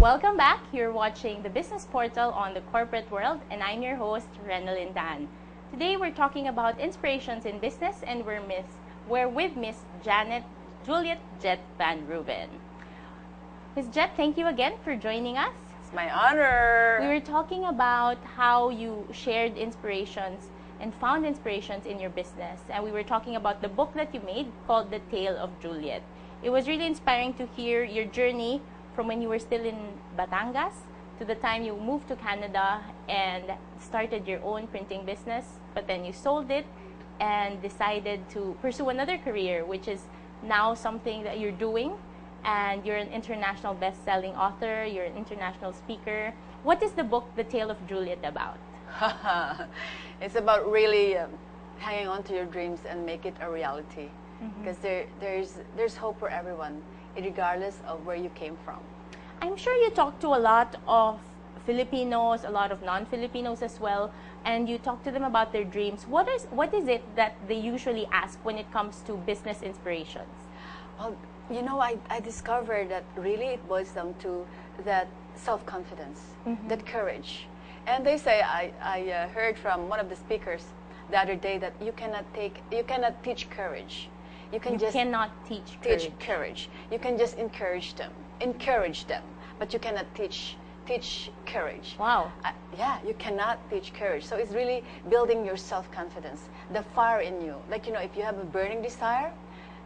Welcome back. You're watching the Business Portal on the Corporate World, and I'm your host, Renalyn Dan. Today, we're talking about inspirations in business, and we're with Miss Juliet Jet Van Ruben. Miss Jet, thank you again for joining us. It's my honor. We were talking about how you shared inspirations and found inspirations in your business, and we were talking about the book that you made called The Tale of Juliet. It was really inspiring to hear your journey from when you were still in Batangas to the time you moved to Canada and started your own printing business, but then you sold it and decided to pursue another career, which is now something that you're doing, and you're an international best-selling author, you're an international speaker. What is the book, The Tale of Juliet, about? It's about really hanging on to your dreams and make it a reality. Because there's hope for everyone, regardless of where you came from. I'm sure you talk to a lot of Filipinos, a lot of non-Filipinos as well, and you talk to them about their dreams. What is it that they usually ask when it comes to business inspirations? Well, you know, I discovered that really it boils down to that self-confidence, that courage. And they say, I heard from one of the speakers the other day that you cannot teach courage. You cannot teach courage. You can just encourage them, but you cannot teach courage. Wow. Yeah, you cannot teach courage. So it's really building your self-confidence, the fire in you. Like, you know, if you have a burning desire,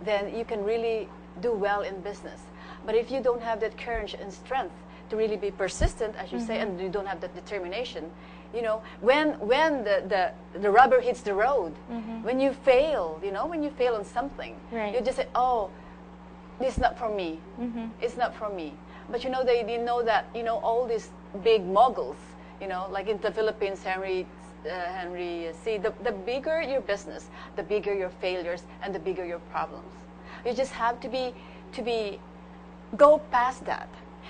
then you can really do well in business. But if you don't have that courage and strength to really be persistent, as you say, and you don't have that determination, you know, when the rubber hits the road, when you fail, you know, when you fail on something, you just say, oh, this is not for me. It's not for me. But you know, they know that, you know, all these big moguls, you know, like in the Philippines, Henry C., the bigger your business, the bigger your failures and the bigger your problems. You just have to go past that.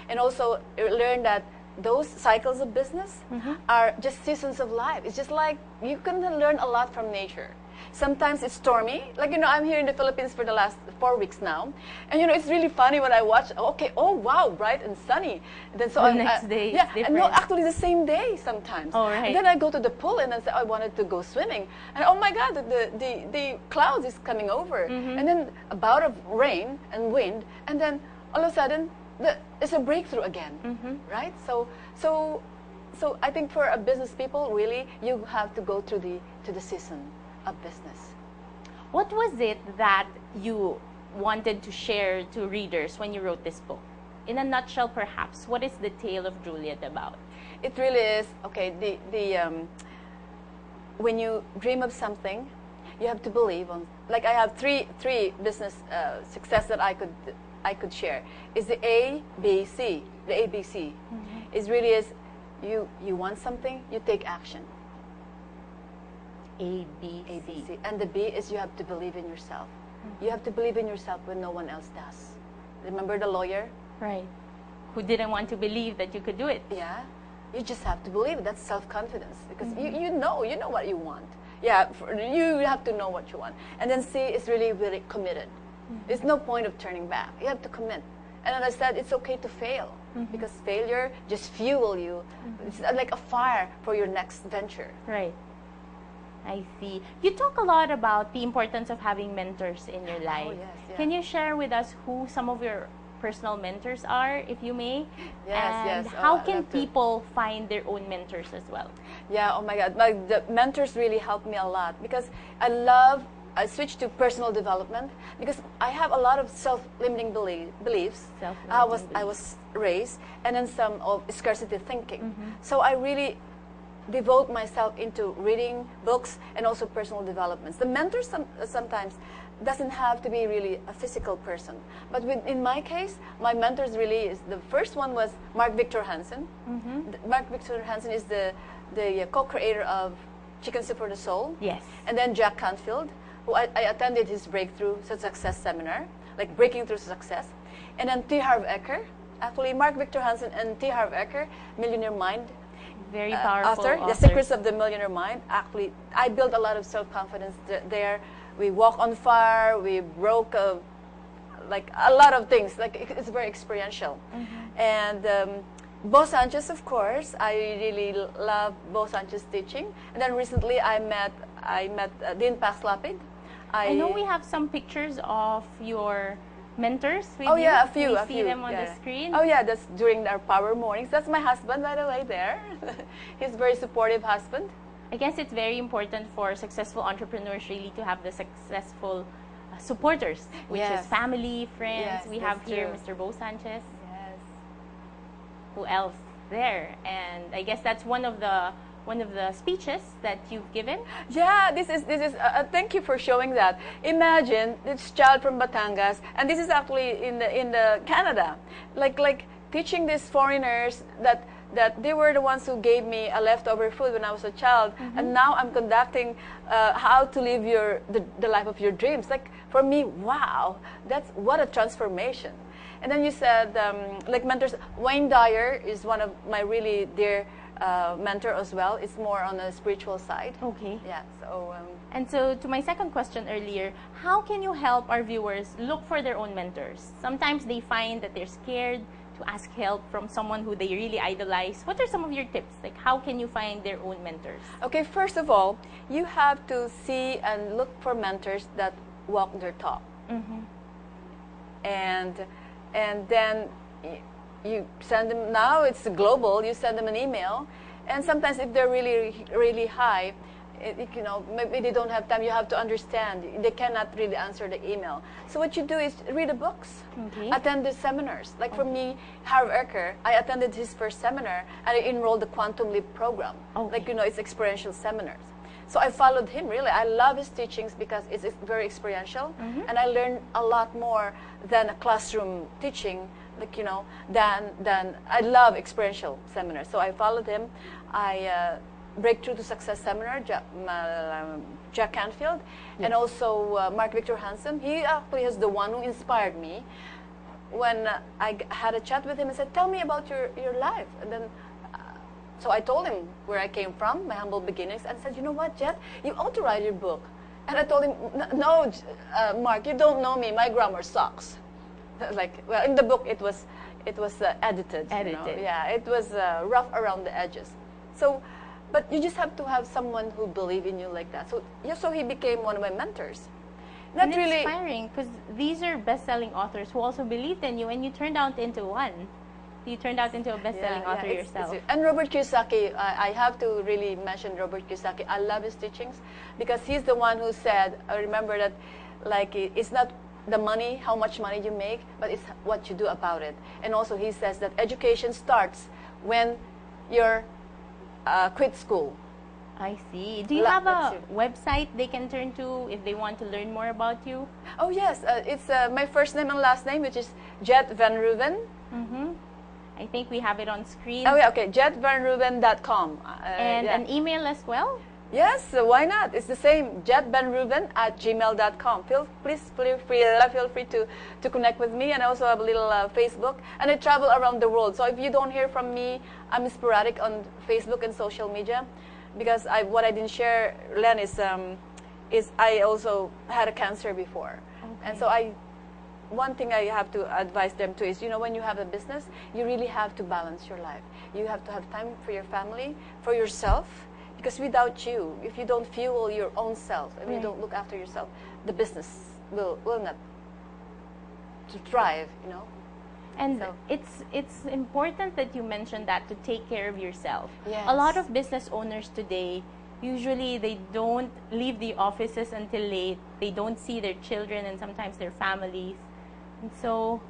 And also learn that those cycles of business are just seasons of life. It's just like you can learn a lot from nature. Sometimes it's stormy. Like, you know, I'm here in the Philippines for the last 4 weeks now. And, you know, it's really funny when I watch, okay, oh, wow, bright and sunny. And then the next day, yeah, and no, actually the same day sometimes. Oh, right. And then I go to the pool and I say, I wanted to go swimming. And, oh, my God, the clouds is coming over. And then a bout of rain and wind. And then all of a sudden, it's a breakthrough again, right? So I think for a business people, really, you have to go through the season of business. What was it that you wanted to share to readers when you wrote this book? In a nutshell, perhaps, what is The Tale of Juliet about? It really is, okay, when you dream of something, you have to believe on, like I have three business success that I could share. Is the ABC. The ABC is really is you want something, you take action. ABC. And the B is you have to believe in yourself. You have to believe in yourself when no one else does. Remember the lawyer? Right. Who didn't want to believe that you could do it. Yeah. You just have to believe. That's self-confidence. Because you know what you want. Yeah, you have to know what you want. And then C is really, really committed. There's no point of turning back. You have to commit. And as I said, it's okay to fail. Because failure just fuel you. It's like a fire for your next venture. Right. I see. You talk a lot about the importance of having mentors in your life. Oh, yes, yeah. Can you share with us who some of your personal mentors are, if you may? Yes. And how can people find their own mentors as well? Yeah, oh my God. The mentors really helped me a lot because I switched to personal development because I have a lot of self-limiting beliefs. I was raised, and then some of scarcity thinking. So I really devote myself into reading books and also personal developments. The mentor sometimes doesn't have to be really a physical person. But in my case, my mentors really is, the first one was Mark Victor Hansen. Mark Victor Hansen is the co-creator of Chicken Soup for the Soul. Yes. And then Jack Canfield, who I attended his Breakthrough Success seminar, like Breaking Through Success. And then T. Harv Eker. Actually, Mark Victor Hansen and T. Harv Eker, Millionaire Mind, very powerful author, The Secrets of the Millionaire Mind. Actually, I built a lot of self-confidence there. We walk on fire. We broke like a lot of things. Like it's very experiential. And Bo Sanchez, of course. I really love Bo Sanchez teaching. And then recently I met Dean Pax Lapid. I know we have some pictures of your mentors with Oh you. yeah, a We few. see them on the screen. Oh yeah, that's during our power mornings. That's my husband, by the way. There, he's a very supportive husband. I guess it's very important for successful entrepreneurs really to have the successful supporters, which Yes. is family, friends. Yes, We have that's here true. Mr. Bo Sanchez. Yes. Who else there? And I guess that's one of the speeches that you've given. Yeah, this is. Thank you for showing that. Imagine this child from Batangas, and this is actually in the Canada, like teaching these foreigners that they were the ones who gave me a leftover food when I was a child, and now I'm conducting how to live the life of your dreams. Like for me, wow, that's what a transformation. And then you said like mentors. Wayne Dyer is one of my really dear mentor as well. It's more on the spiritual side. Okay. Yeah. So. And so, to my second question earlier, how can you help our viewers look for their own mentors? Sometimes they find that they're scared to ask help from someone who they really idolize. What are some of your tips? Like, how can you find their own mentors? Okay, first of all, you have to see and look for mentors that walk their talk. Mm-hmm. And then you send them. Now it's global. You send them an email, and sometimes if they're really high, maybe they don't have time. You have to understand they cannot really answer the email. So what you do is read the books, Okay. attend the seminars. Like for me, Harv Eker, I attended his first seminar and I enrolled the Quantum Leap program. Okay. Like it's experiential seminars. So I followed him really. I love his teachings because it's very experiential, and I learned a lot more than a classroom teaching. Than I love experiential seminars. So I followed him. I Breakthrough to Success seminar, Jack Canfield, and also Mark Victor Hansen. He actually is the one who inspired me. When I had a chat with him, I said, "Tell me about your life." And then, so I told him where I came from, my humble beginnings, and said, "You know what, Jet? You ought to write your book." And I told him, "No, Mark, you don't know me. My grammar sucks." In the book it was edited. Edited. Yeah, it was rough around the edges. So, but you just have to have someone who believe in you like that. So he became one of my mentors. And it's inspiring because these are best-selling authors who also believed in you, and you turned out into one. You turned out into a best-selling author yourself. And Robert Kiyosaki, I have to really mention Robert Kiyosaki. I love his teachings because he's the one who said, I remember that, like, it's not the money, how much money you make, but it's what you do about it. And also he says that education starts when you're quit school. I see. Do you have a website they can turn to if they want to learn more about you? Oh yes, it's my first name and last name, which is Jet Van Ruven. Mm-hmm. I think we have it on screen. Oh yeah, okay, jetvanruven.com. And an email as well? Yes, why not? It's the same, jetvanruven@gmail.com. Please feel free to connect with me, and I also have a little Facebook, and I travel around the world. So if you don't hear from me, I'm sporadic on Facebook and social media, because what I didn't share, Len, is I also had a cancer before, and so one thing I have to advise them to is, when you have a business, you really have to balance your life. You have to have time for your family, for yourself. Because without you, if you don't fuel your own self, and you don't look after yourself, the business will not thrive, And it's important that you mentioned that, to take care of yourself. Yes. A lot of business owners today, usually they don't leave the offices until late. They don't see their children and sometimes their families. And so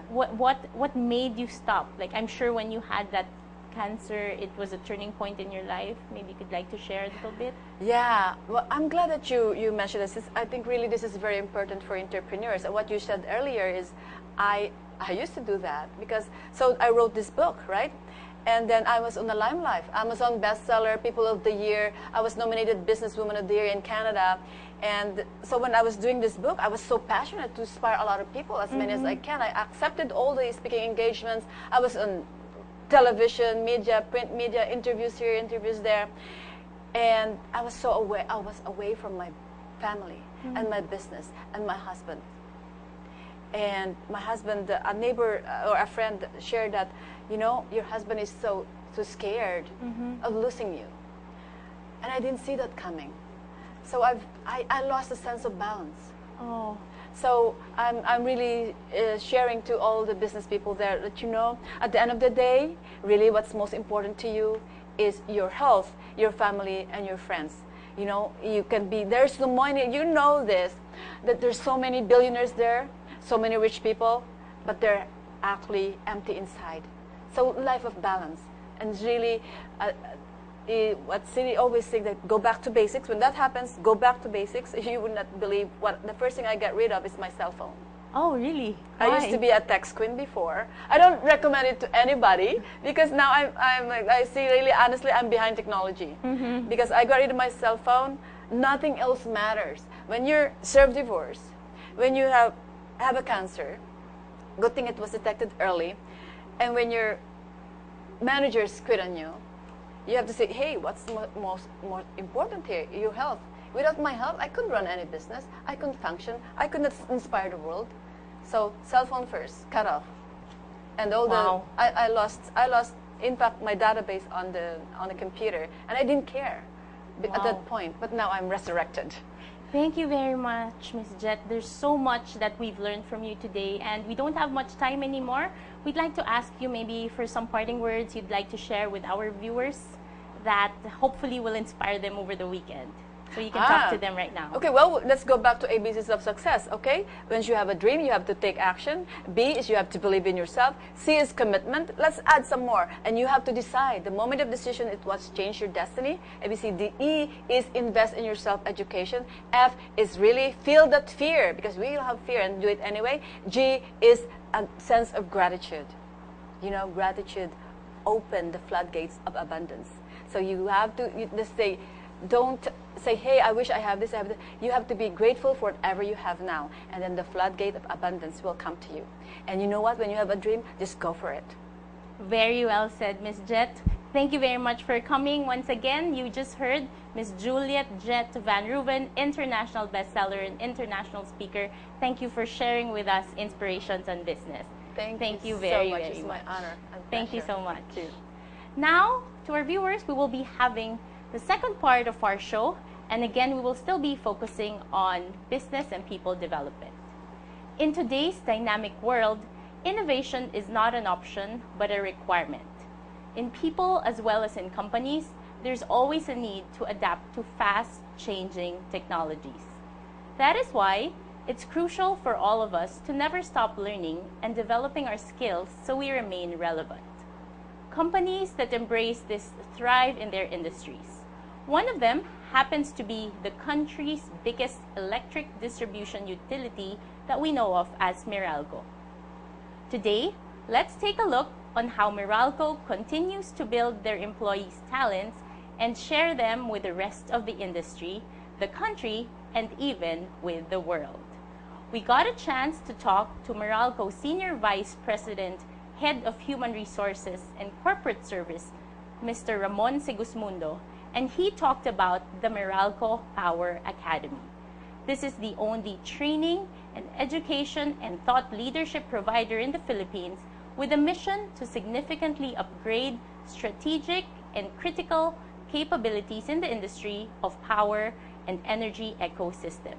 what made you stop? Like, I'm sure when you had that cancer, it was a turning point in your life. Maybe you could like to share a little bit. Yeah, well, I'm glad that you mentioned this. I think really this is very important for entrepreneurs. And what you said earlier is, I used to do that so I wrote this book, right? And then I was on the limelight, Amazon bestseller, People of the Year. I was nominated Businesswoman of the Year in Canada. And so when I was doing this book, I was so passionate to inspire a lot of people, as many as I can. I accepted all the speaking engagements. I was on television, media, print media, interviews here, interviews there. And I was so away. I was away from my family and my business and my husband. And my husband, a neighbor or a friend shared that, you know, your husband is so scared of losing you. And I didn't see that coming. So I lost a sense of balance. Oh. So I'm really sharing to all the business people there that, you know, at the end of the day, really what's most important to you is your health, your family, and your friends. You know, you can be, there's so many, you know this, that there's so many billionaires there, so many rich people, but they're actually empty inside. So life of balance. And it's really, what Cindy always says, that go back to basics. When that happens, go back to basics. You would not believe what the first thing I get rid of is my cell phone. Oh, really? I used to be a text queen before. I don't recommend it to anybody because now I see really honestly I'm behind technology. Because I got rid of my cell phone, nothing else matters. When you're served divorce, when you have a cancer, good thing it was detected early, and when your managers quit on you, you have to say, hey, what's more important here? Your health. Without my health, I couldn't run any business. I couldn't function. I could not inspire the world. So cell phone first, cut off, and all I lost. In fact, my database on the computer, and I didn't care at that point. But now I'm resurrected. Thank you very much, Ms. Jet. There's so much that we've learned from you today, and we don't have much time anymore. We'd like to ask you maybe for some parting words you'd like to share with our viewers that hopefully will inspire them over the weekend. So you can talk to them right now. Okay, well, let's go back to ABCs of success, okay? Once you have a dream, you have to take action. B is you have to believe in yourself. C is commitment. Let's add some more. And you have to decide. The moment of decision, it was change your destiny. ABC, D, E is invest in your self-education. F is really feel that fear, because we all have fear and do it anyway. G is a sense of gratitude. You know, gratitude open the floodgates of abundance. So you have to just say, don't say, hey, I wish I have this, I have this. You have to be grateful for whatever you have now. And then the floodgate of abundance will come to you. And you know what? When you have a dream, just go for it. Very well said, Ms. Jet. Thank you very much for coming. Once again, you just heard Ms. Juliet Jet Van Ruven, international bestseller and international speaker. Thank you for sharing with us inspirations on business. Thank you so very, much. very It's much. my honor and Thank you pleasure. so much. Thank you. Now, to our viewers, we will be having the second part of our show. And again, we will still be focusing on business and people development. In today's dynamic world, innovation is not an option, but a requirement. In people as well as in companies, there's always a need to adapt to fast-changing technologies. That is why it's crucial for all of us to never stop learning and developing our skills so we remain relevant. Companies that embrace this thrive in their industries. One of them happens to be the country's biggest electric distribution utility that we know of as Meralco. Today, let's take a look on how Meralco continues to build their employees' talents and share them with the rest of the industry, the country, and even with the world. We got a chance to talk to Meralco Senior Vice President, Head of Human Resources and Corporate Service, Mr. Ramon Segismundo, and he talked about the Meralco Power Academy. This is the only training and education and thought leadership provider in the Philippines with a mission to significantly upgrade strategic and critical capabilities in the industry of power and energy ecosystem.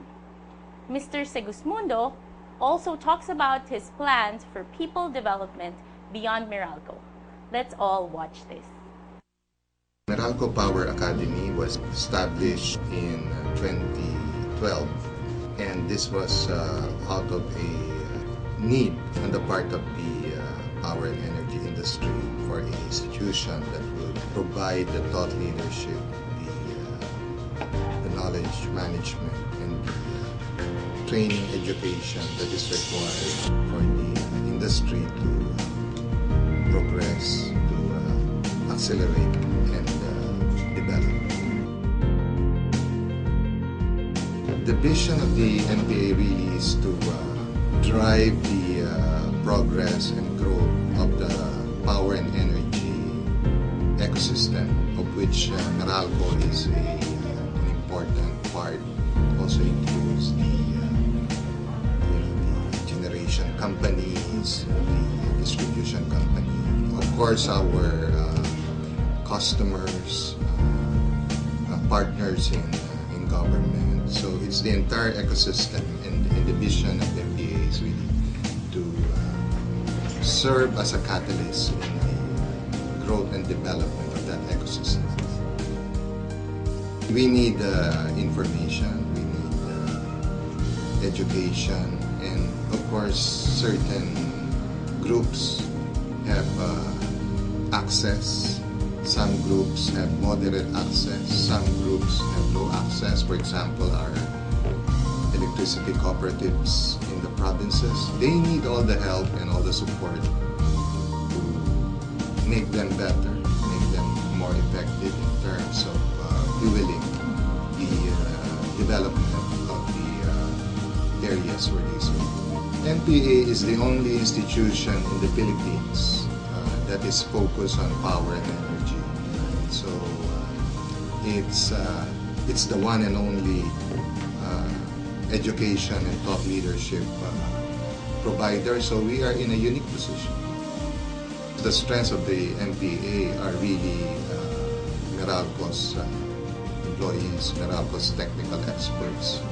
Mr. Segismundo also talks about his plans for people development beyond Meralco. Let's all watch this. Meralco Power Academy was established in 2012, and this was out of a need on the part of the power and energy industry for an institution that would provide the thought leadership, the knowledge management, and the training education that is required for the industry to progress, to accelerate, and develop. The vision of the MPA really is to drive the progress and growth of the power and energy ecosystem, of which Meralco is an important part. Also includes the generation companies, the distribution company, of course, our customers, partners in government. So it's the entire ecosystem, and the vision of MPA is really to serve as a catalyst in the growth and development of that ecosystem. We need information, we need education, and of course certain groups have access. Some groups have moderate access, some groups have low access. For example, our electricity cooperatives in the provinces, they need all the help and all the support to make them better, make them more effective in terms of fueling the development of the areas where they serve. MPA is the only institution in the Philippines that is focused on power and energy. So it's the one and only education and thought leadership provider. So we are in a unique position. The strengths of the MPA are really Meralco's employees, Meralco's technical experts.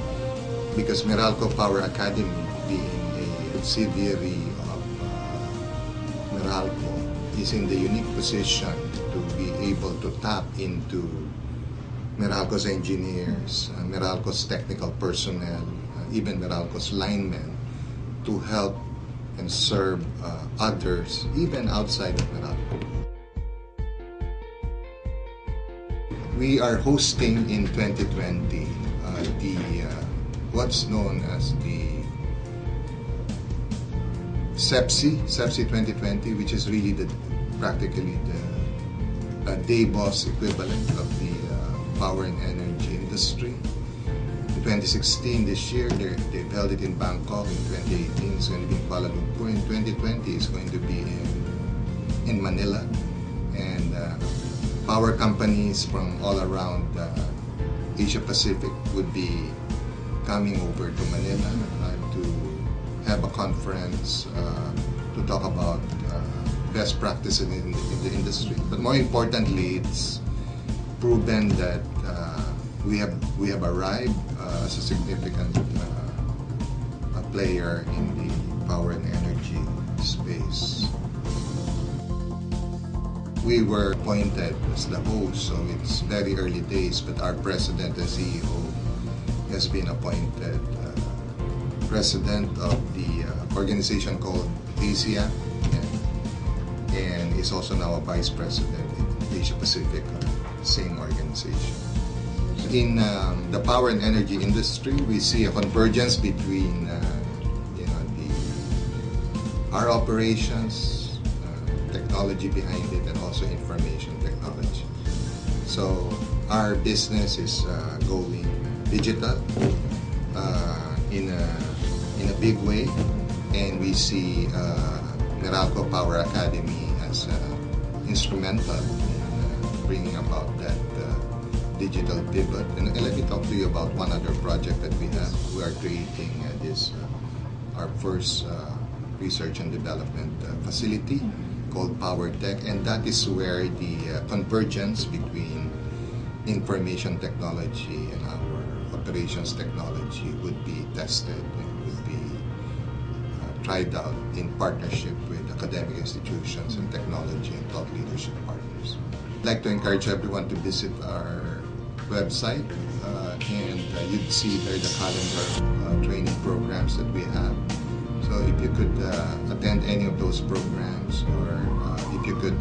Because Meralco Power Academy, being a subsidiary of Meralco, is in the unique position to be able to tap into Meralco's engineers, Meralco's technical personnel, even Meralco's linemen, to help and serve others, even outside of Meralco. We are hosting in 2020 what's known as the SEPSI 2020, which is really practically the Davos equivalent of the power and energy industry. In 2016, this year, they've held it in Bangkok. In 2018, it's going to be in Kuala Lumpur. In 2020, it's going to be in Manila. And power companies from all around Asia Pacific would be coming over to Manila to have a conference to talk about best practices in the industry. But more importantly, it's proven that we have arrived as a significant player in the power and energy space. We were appointed as the host, so it's very early days, but our president and CEO has been appointed president of the organization called ASEAN, and is also now a vice president in Asia Pacific, same organization. In the power and energy industry, we see a convergence between our operations, technology behind it, and also information technology. So our business is going digital in a big way, and we see Meralco Power Academy as instrumental in bringing about that digital pivot. And let me talk to you about one other project that we have. We are creating our first research and development facility called PowerTech, and that is where the convergence between information technology and our operations technology would be tested and would be tried out in partnership with academic institutions and technology and thought leadership partners. I'd like to encourage everyone to visit our website and you'd see there the calendar training programs that we have. So if you could attend any of those programs, or if you could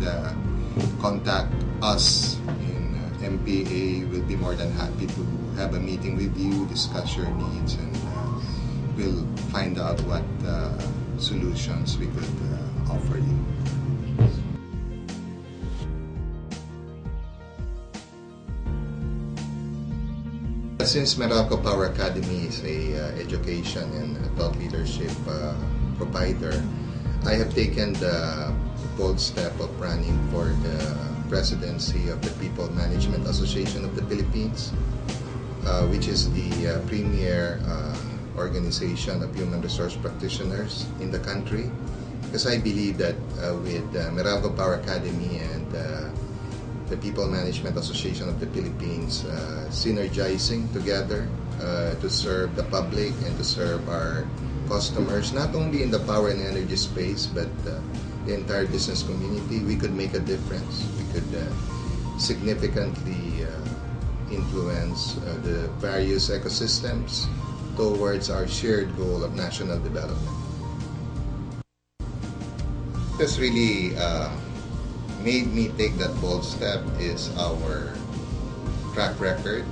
contact us in MPA, we'll be more than happy to have a meeting with you, discuss your needs, and we'll find out what solutions we could offer you. Since Meralco Power Academy is a education and thought leadership provider, I have taken the bold step of running for the presidency of the People Management Association of the Philippines, which is the premier organization of human resource practitioners in the country. because I believe that with Meralco Power Academy and the People Management Association of the Philippines synergizing together to serve the public and to serve our customers, not only in the power and energy space, but the entire business community, we could make a difference. We could significantly influence the various ecosystems towards our shared goal of national development. This really made me take that bold step is our track record.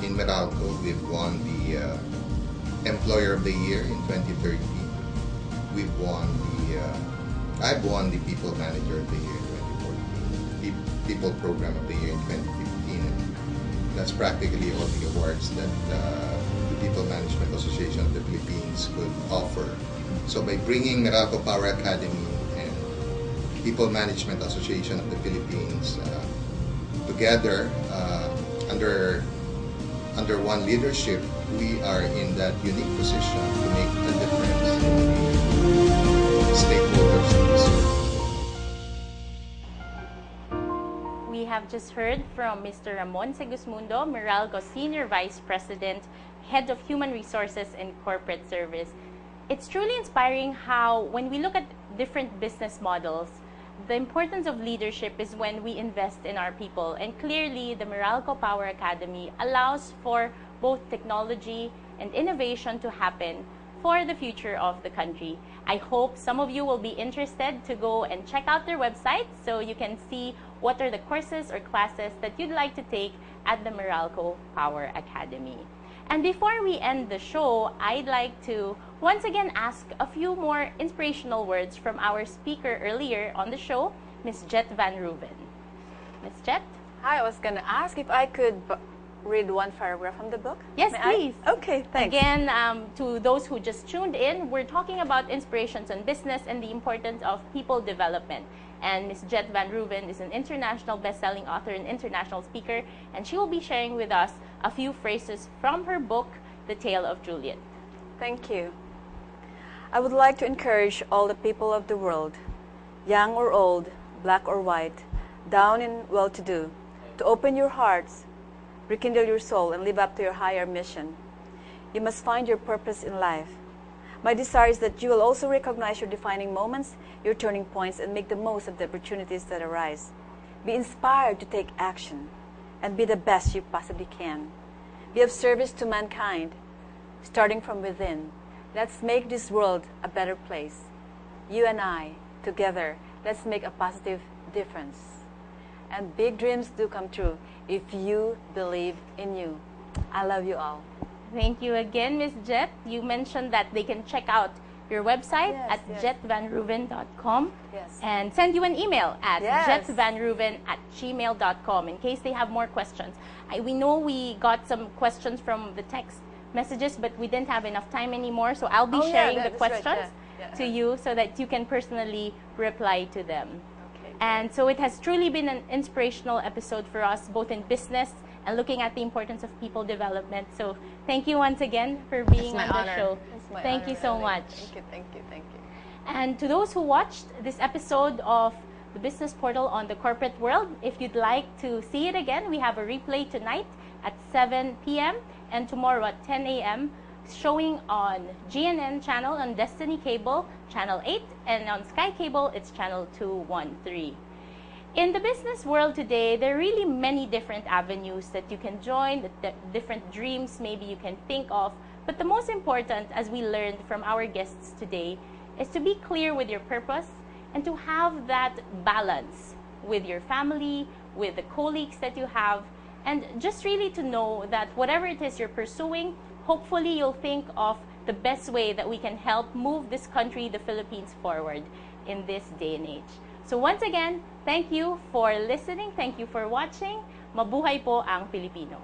In Meralco, we've won the Employer of the Year in 2013. We've won I've won the People Manager of the Year in 2014, the People Program of the Year in 2015. And that's practically all the awards that the People Management Association of the Philippines could offer. So by bringing Meralco Power Academy and People Management Association of the Philippines together under one leadership, we are in that unique position to make a difference in the stakeholders of the service. We have just heard from Mr. Ramon Segismundo, Meralco Senior Vice President, Head of Human Resources and Corporate Service. It's truly inspiring how, when we look at different business models, the importance of leadership is when we invest in our people. And clearly, the Meralco Power Academy allows for both technology and innovation to happen for the future of the country. I hope some of you will be interested to go and check out their website so you can see what are the courses or classes that you'd like to take at the Meralco Power Academy. And before we end the show, I'd like to once again ask a few more inspirational words from our speaker earlier on the show, Ms. Jet Van Ruven. Ms. Jet? Hi, I was going to ask if I could read one paragraph from the book. Yes, May please. Okay, thanks. Again, to those who just tuned in, we're talking about inspirations on business and the importance of people development. And Ms. Jet Van Ruven is an international best-selling author and international speaker, and she will be sharing with us a few phrases from her book, The Tale of Juliet. Thank you. I would like to encourage all the people of the world, young or old, black or white, down and well-to-do, to open your hearts, rekindle your soul, and live up to your higher mission. You must find your purpose in life. My desire is that you will also recognize your defining moments, your turning points, and make the most of the opportunities that arise. Be inspired to take action and be the best you possibly can. Be of service to mankind, starting from within. Let's make this world a better place. You and I, together, let's make a positive difference. And big dreams do come true if you believe in you. I love you all. Thank you again, Ms. Jet. You mentioned that they can check out your website at jetvanruven.com and send you an email at jetvanruven@gmail.com in case they have more questions. We know we got some questions from the text messages, but we didn't have enough time anymore, so I'll be sharing the questions to you so that you can personally reply to them. And so it has truly been an inspirational episode for us, both in business and looking at the importance of people development. So thank you once again for being on the show. Thank you so much. Thank you. And to those who watched this episode of the Business Portal on the Corporate World, if you'd like to see it again, we have a replay tonight at 7 p.m. and tomorrow at 10 a.m. showing on GNN channel, on Destiny Cable, channel 8, and on Sky Cable, it's channel 213. In the business world today, there are really many different avenues that you can join, the different dreams maybe you can think of. But the most important, as we learned from our guests today, is to be clear with your purpose and to have that balance with your family, with the colleagues that you have, and just really to know that whatever it is you're pursuing, hopefully you'll think of the best way that we can help move this country, the Philippines, forward in this day and age. So once again, thank you for listening. Thank you for watching. Mabuhay po ang Pilipino.